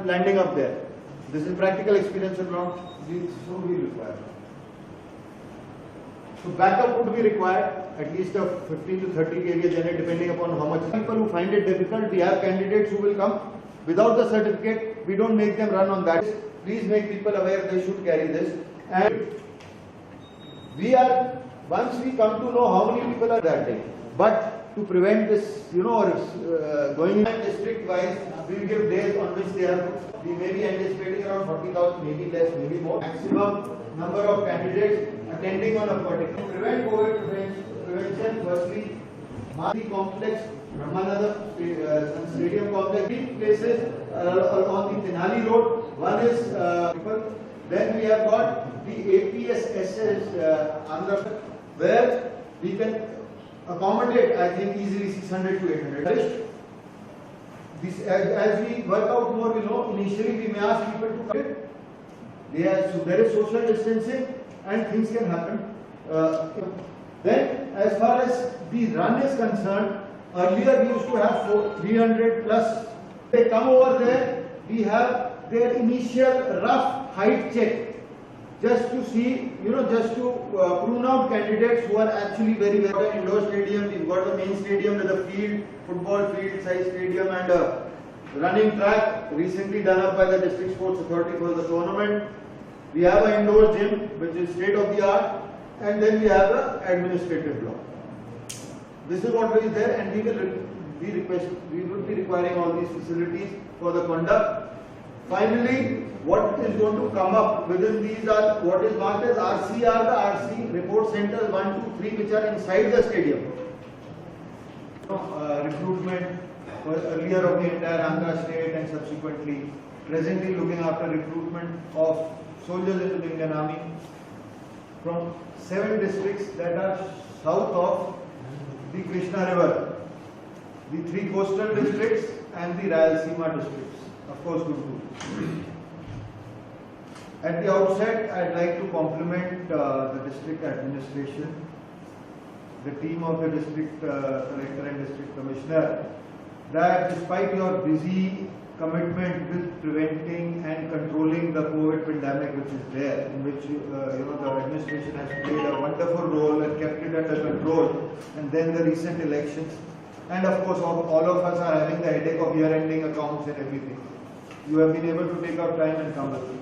landing up there. This is practical experience on ground. So we require. So backup would be required, at least a 15 to 30 kVA generator, depending upon how much. People who find it difficult, we have candidates who will come without the certificate. We don't make them run on that. Please make people aware they should carry this. And we are, once we come to know how many people are that day, but to prevent this, going in district wise, we will give days on which they have. We may be anticipating around 40,000, maybe less, maybe more. Maximum number of candidates attending on a particular. To prevent COVID prevention, firstly, Madi complex, Ramanathan Stadium complex, three places on the Tenali Road. One is then we have got the APSSS Andhra, where we can accommodate, I think, easily 600 to 800. This, as we work out more, we know initially we may ask people to come. So there is social distancing and things can happen. Then, as far as the run is concerned, earlier we used to have 300 plus. They come over there, we have their initial rough height check, just to see, just to prune out candidates who are actually very, very indoor stadium. We've got the main stadium with a field, football field size stadium and a running track recently done up by the District Sports Authority for the tournament. We have an indoor gym which is state of the art, and then we have an administrative block. This is what is there, and we will be requiring all these facilities for the conduct. Finally, what is going to come up within these are what is marked as RCR, the RC report centers 1, 2, 3, which are inside the stadium. Recruitment earlier of the entire Andhra state and subsequently presently looking after recruitment of soldiers into the Indian Army from 7 districts that are south of the Krishna River, the 3 coastal districts and the Rayalaseema districts, of course Guntur. At the outset, I'd like to compliment the district administration, the team of the district collector and district commissioner, that despite your busy commitment with preventing and controlling the COVID pandemic which is there, in which the administration has played a wonderful role and kept it under control, and then the recent elections, and of course all of us are having the headache of year-ending accounts and everything. You have been able to take out time and come with it.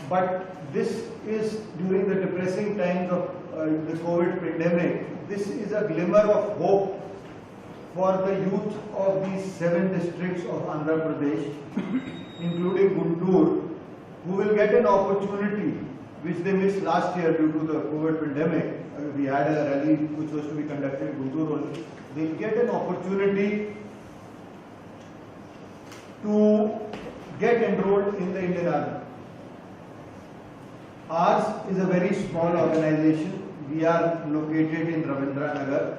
But this is during the depressing times of the COVID pandemic. This is a glimmer of hope for the youth of these 7 districts of Andhra Pradesh, including Guntur, who will get an opportunity which they missed last year due to the COVID pandemic. We had a rally which was to be conducted in Guntur only. They will get an opportunity to get enrolled in the Indian Army. Ours is a very small organization. We are located in Ravindra Nagar.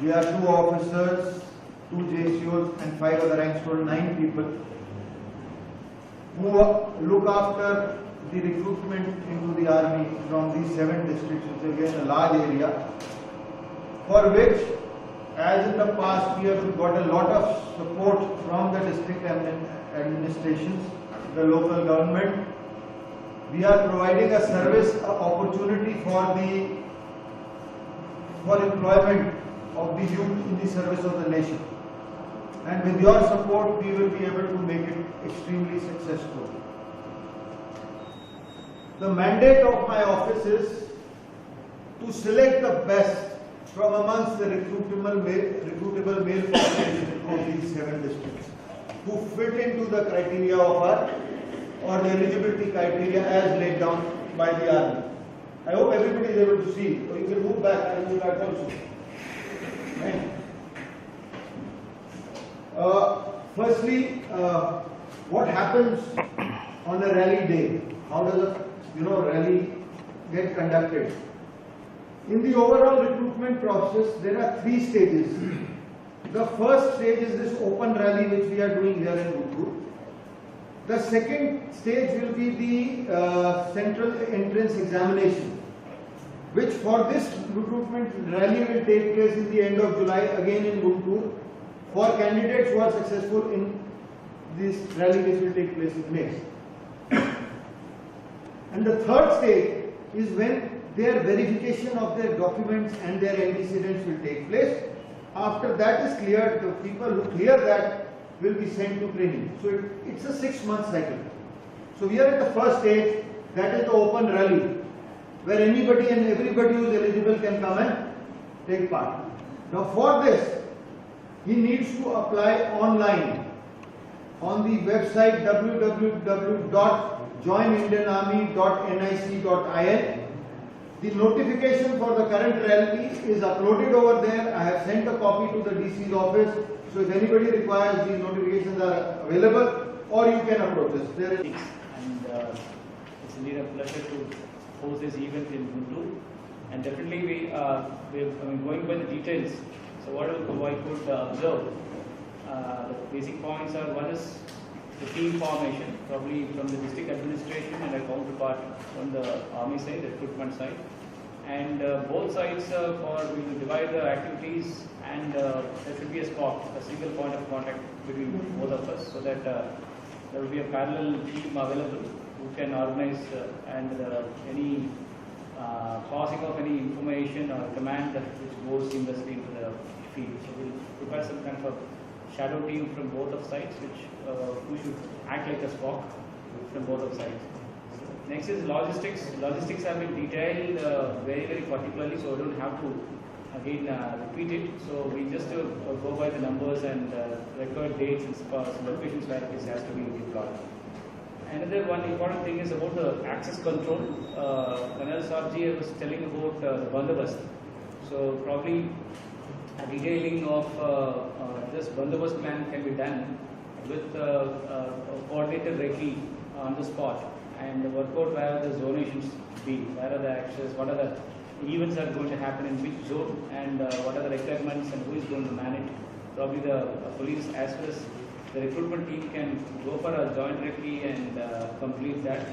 We are 2 officers, 2 JCOs and 5 other ranks, total 9 people who look after the recruitment into the army from these 7 districts, which is again a large area, for which, as in the past, we have got a lot of support from the district administrations, the local government. We are providing a service opportunity for employment of the youth in the service of the nation. And with your support, we will be able to make it extremely successful. The mandate of my office is to select the best from amongst the recruitable male population of these 7 districts who fit into the criteria of or the eligibility criteria as laid down by the army. I hope everybody is able to see. Or you can move back and move back also. Right. Firstly, what happens on a rally day? How does a rally get conducted? In the overall recruitment process, there are 3 stages. The first stage is this open rally which we are doing here in Guntur. The second stage will be the central entrance examination, which for this recruitment rally will take place in the end of July again in Guntur for candidates who are successful in this rally which will take place in May. And the third stage is when their verification of their documents and their antecedents will take place. After that is cleared, the people who clear that will be sent to training. So it's a 6-month cycle. So we are at the first stage, that is the open rally, where anybody and everybody who is eligible can come and take part. Now for this, he needs to apply online on the website www.joinindianarmy.nic.in. The notification for the current rally is uploaded over there. I have sent a copy to the DC's office. So if anybody requires, these notifications are available, or you can approach us. There is And it's indeed a pleasure to host this event in Guntur. And definitely we're going by the details. So what I could observe, the basic points are: one is the team formation, probably from the district administration and a counterpart on the army side, the recruitment side. And both sides we will divide the activities, and there should be a spot, a single point of contact between both of us, so that there will be a parallel team available who can organize and any passing of any information or command which goes seamlessly into the field. So we'll prepare some kind of a shadow team from both of sides, who should act like a SPOC from both of sides. Next is logistics. Logistics have been detailed very particularly, so I don't have to again repeat it. So we just go by the numbers and record dates and locations where this has to be deployed. Another one important thing is about the access control. Colonel Sarji was telling about the bandobast. So probably a detailing of this bandobast plan can be done with coordinated recce on the spot, and work out where the zonations be, where are the access, what are the events are going to happen in which zone, and what are the requirements and who is going to manage. Probably the police as well as the recruitment team can go for a joint recce and complete that.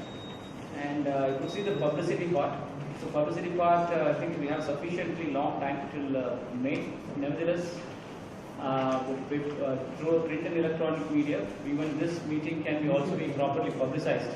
And you could see the publicity part. So publicity part, I think we have sufficiently long time till May. Nevertheless, through print and electronic media, even this meeting can be also be properly publicized.